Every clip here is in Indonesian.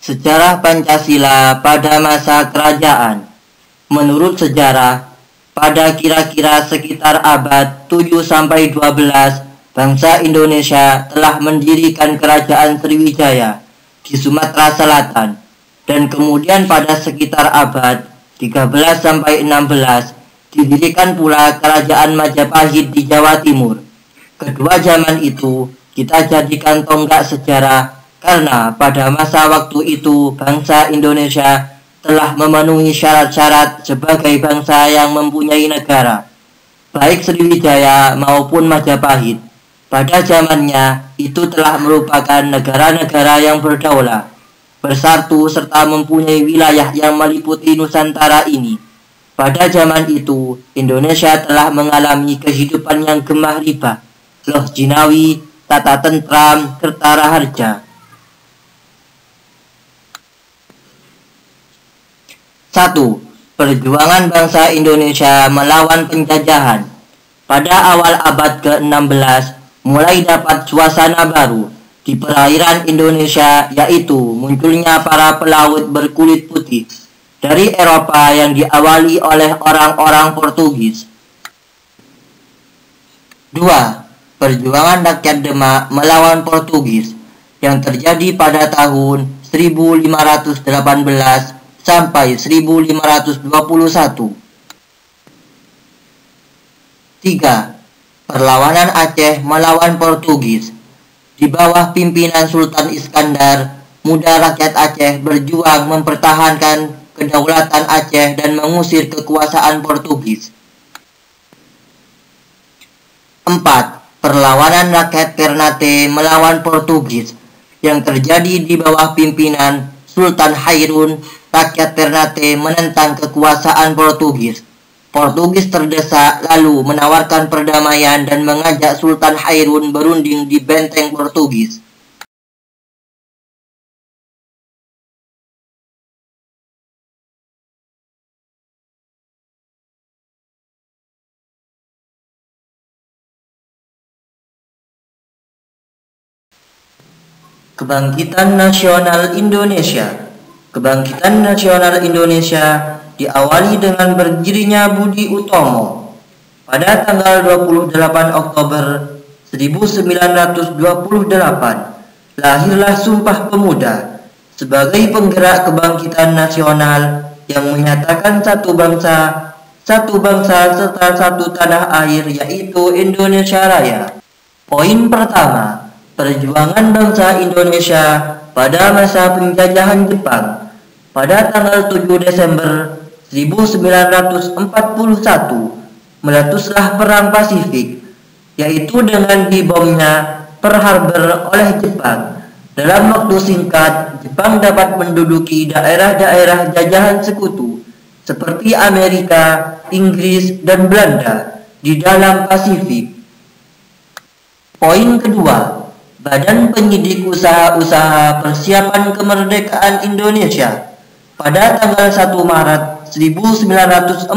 Sejarah Pancasila pada masa kerajaan. Menurut sejarah, pada kira-kira sekitar abad 7-12, bangsa Indonesia telah mendirikan kerajaan Sriwijaya di Sumatera Selatan, dan kemudian pada sekitar abad 13-16 didirikan pula kerajaan Majapahit di Jawa Timur. Kedua zaman itu kita jadikan tonggak sejarah karena pada masa waktu itu bangsa Indonesia telah memenuhi syarat-syarat sebagai bangsa yang mempunyai negara, baik Sriwijaya maupun Majapahit. Pada zamannya itu telah merupakan negara-negara yang berdaulat, bersatu serta mempunyai wilayah yang meliputi Nusantara ini. Pada zaman itu Indonesia telah mengalami kehidupan yang gemah ribah, loh jinawi, tata tentram, kertara harja. 1. Perjuangan bangsa Indonesia melawan penjajahan. Pada awal abad ke-16, mulai dapat suasana baru di perairan Indonesia, yaitu munculnya para pelaut berkulit putih dari Eropa yang diawali oleh orang-orang Portugis. 2. Perjuangan rakyat Demak melawan Portugis yang terjadi pada tahun 1518 sampai 1521. 3. Perlawanan Aceh melawan Portugis. Di bawah pimpinan Sultan Iskandar, muda rakyat Aceh berjuang mempertahankan kedaulatan Aceh dan mengusir kekuasaan Portugis. 4. Perlawanan rakyat Ternate melawan Portugis yang terjadi di bawah pimpinan Sultan Hairun. Rakyat Ternate menentang kekuasaan Portugis. Portugis terdesak lalu menawarkan perdamaian dan mengajak Sultan Hairun berunding di benteng Portugis. Kebangkitan Nasional Indonesia. Kebangkitan Nasional Indonesia diawali dengan berdirinya Budi Utomo. Pada tanggal 28 Oktober 1928, lahirlah Sumpah Pemuda sebagai penggerak kebangkitan nasional yang menyatakan satu bangsa serta satu tanah air, yaitu Indonesia Raya. Poin pertama, perjuangan bangsa Indonesia pada masa penjajahan Jepang. Pada tanggal 7 Desember 1941, meletuslah Perang Pasifik, yaitu dengan dibomnya Pearl Harbor oleh Jepang. Dalam waktu singkat, Jepang dapat menduduki daerah-daerah jajahan sekutu seperti Amerika, Inggris, dan Belanda di dalam Pasifik. Poin kedua, Badan Penyidik Usaha-Usaha Persiapan Kemerdekaan Indonesia. Pada tanggal 1 Maret 1945,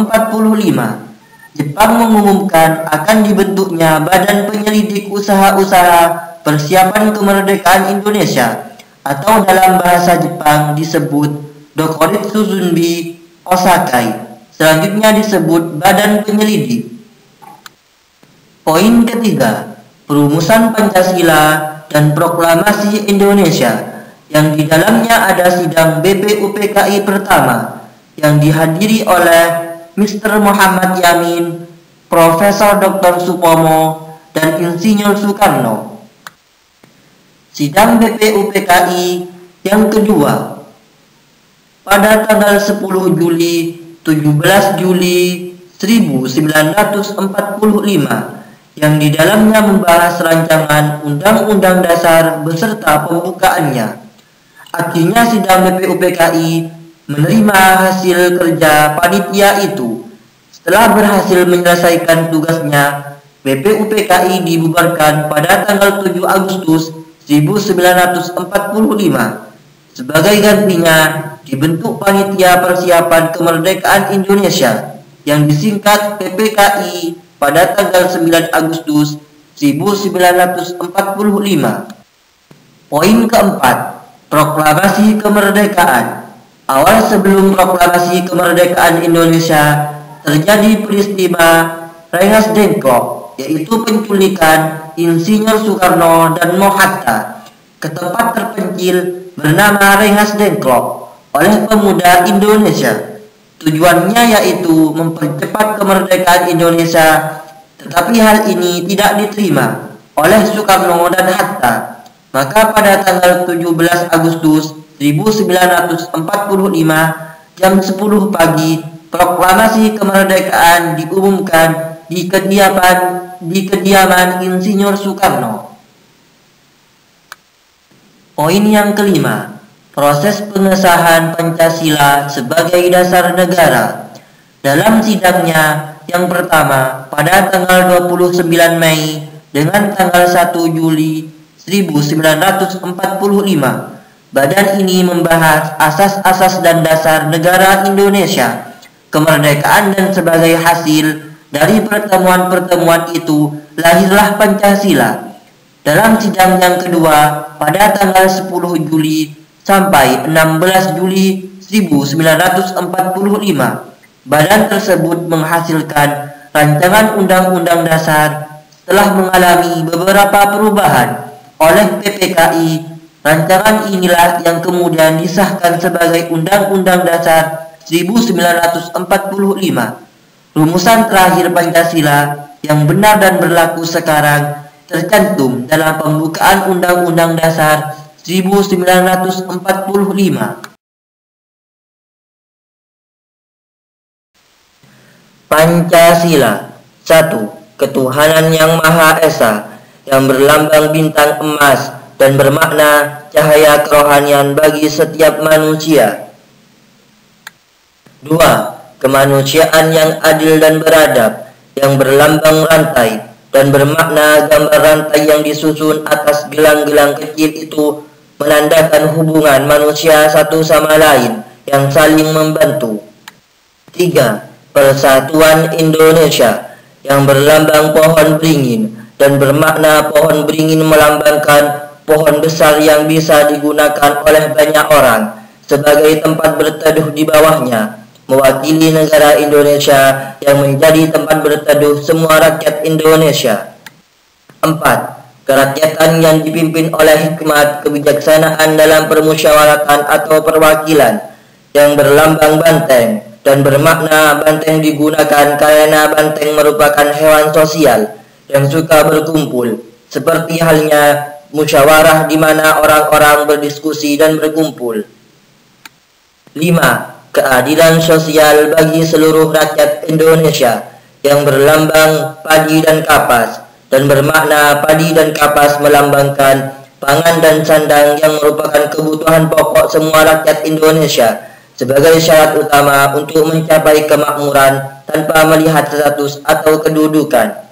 Jepang mengumumkan akan dibentuknya Badan Penyelidik Usaha-Usaha Persiapan Kemerdekaan Indonesia, atau dalam bahasa Jepang disebut Dokuritsu Zunbi Osakai, selanjutnya disebut Badan Penyelidik. Poin ketiga, perumusan Pancasila dan Proklamasi Indonesia, yang di dalamnya ada sidang BPUPKI pertama yang dihadiri oleh Mr. Muhammad Yamin, Profesor Dr. Supomo, dan Insinyur Soekarno. Sidang BPUPKI yang kedua pada tanggal 10 Juli 17 Juli 1945 yang di dalamnya membahas rancangan Undang-Undang Dasar beserta pembukaannya. Akhirnya sidang BPUPKI menerima hasil kerja panitia itu. Setelah berhasil menyelesaikan tugasnya, BPUPKI dibubarkan pada tanggal 7 Agustus 1945. Sebagai gantinya, dibentuk Panitia Persiapan Kemerdekaan Indonesia yang disingkat PPKI pada tanggal 9 Agustus 1945. Poin keempat, Proklamasi Kemerdekaan. Awal sebelum proklamasi kemerdekaan Indonesia, terjadi peristiwa Rengas Dengklok, yaitu penculikan Insinyur Soekarno dan Mohatta ke tempat terpencil bernama Rengas Dengklok oleh pemuda Indonesia. Tujuannya yaitu mempercepat kemerdekaan Indonesia, tetapi hal ini tidak diterima oleh Soekarno dan Hatta. Maka pada tanggal 17 Agustus 1945 jam 10 pagi, proklamasi kemerdekaan diumumkan di kediaman Insinyur Soekarno. Poin yang kelima, proses pengesahan Pancasila sebagai dasar negara. Dalam sidangnya yang pertama pada tanggal 29 Mei dengan tanggal 1 Juli 1945, badan ini membahas asas-asas dan dasar negara Indonesia, kemerdekaan, dan sebagai hasil dari pertemuan-pertemuan itu lahirlah Pancasila. Dalam sidang yang kedua pada tanggal 10 Juli sampai 16 Juli 1945, badan tersebut menghasilkan rancangan Undang-Undang Dasar setelah mengalami beberapa perubahan oleh PPKI. Rancangan inilah yang kemudian disahkan sebagai Undang-Undang Dasar 1945. Rumusan terakhir Pancasila yang benar dan berlaku sekarang tercantum dalam pembukaan Undang-Undang Dasar 1945. Pancasila. 1. Ketuhanan yang Maha Esa, yang berlambang bintang emas dan bermakna cahaya kerohanian bagi setiap manusia. 2. Kemanusiaan yang adil dan beradab, yang berlambang rantai dan bermakna gambar rantai yang disusun atas gelang-gelang kecil itu menandakan hubungan manusia satu sama lain yang saling membantu. 3. Persatuan Indonesia, yang berlambang pohon beringin dan bermakna pohon beringin melambangkan pohon besar yang bisa digunakan oleh banyak orang sebagai tempat berteduh di bawahnya, mewakili negara Indonesia yang menjadi tempat berteduh semua rakyat Indonesia. 4. Kerakyatan yang dipimpin oleh hikmat kebijaksanaan dalam permusyawaratan atau perwakilan, yang berlambang banteng dan bermakna banteng digunakan karena banteng merupakan hewan sosial yang suka berkumpul, seperti halnya musyawarah di mana orang-orang berdiskusi dan berkumpul. 5. Keadilan sosial bagi seluruh rakyat Indonesia, yang berlambang padi dan kapas dan bermakna padi dan kapas melambangkan pangan dan sandang yang merupakan kebutuhan pokok semua rakyat Indonesia sebagai syarat utama untuk mencapai kemakmuran tanpa melihat status atau kedudukan.